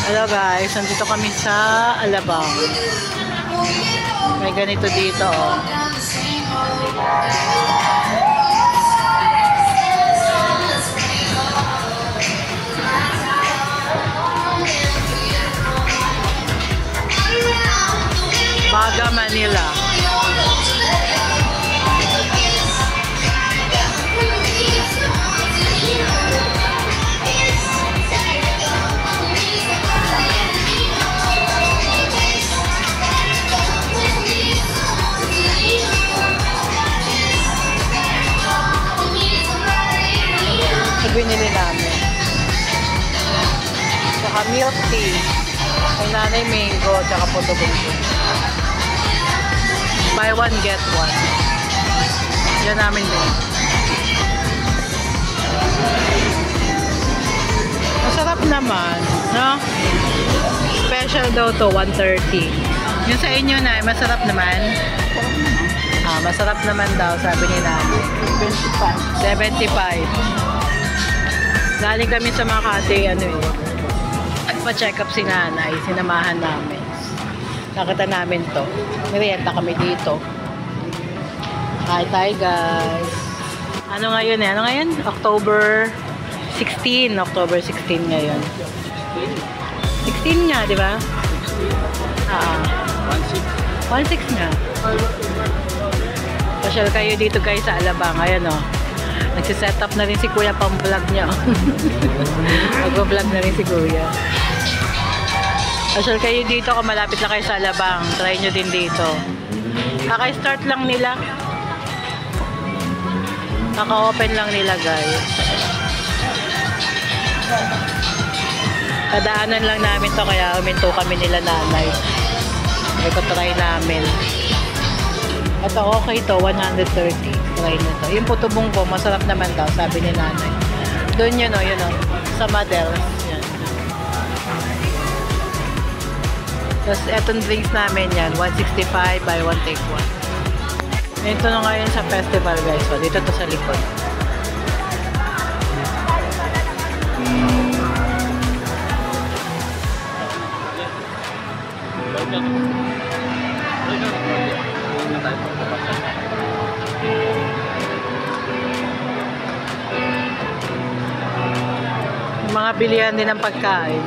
Hello guys, nandito kami sa Alabang. May ganito dito oh. Baga, Manila. Binili namin. Tsaka milk tea. May nanay mango, tsaka puto bunso. Buy one, get one. Yan namin din. Masarap naman, no? Special daw to, 130. Yung sa inyo na, masarap naman. Masarap naman daw, sabi ni nanay. 75. Galing kami sa Makati, pa-check up si nanay, sinamahan namin. Nakita namin to. Merienda kami dito. Hi guys. Ano ngayon eh? Ano ngayon? October 16 ngayon. 16 nga, di ba? 16 nga. Pasyal kayo dito guys sa Alabang. Ayan o. Nagsiset up na rin si Kuya pang vlog niya. Mag-vlog na rin si Kuya. Pasyal kayo dito kung malapit lang kayo sa Alabang. Try nyo din dito. Kaka-start lang nila. Kaka-open lang nila guys. Kadaanan lang namin to kaya uminto kami nila nanay. May try namin. Ito okay to, 130. Try nyo to. Yung puto bungko, masarap naman daw, sabi ni nanay. Doon yun o, sa Madels. Yan. Tapos etong drinks namin yan, 165 buy one take one. Ito na ngayon sa festival guys. So, dito to sa likod. Yung mga bilihan din ng pagkain.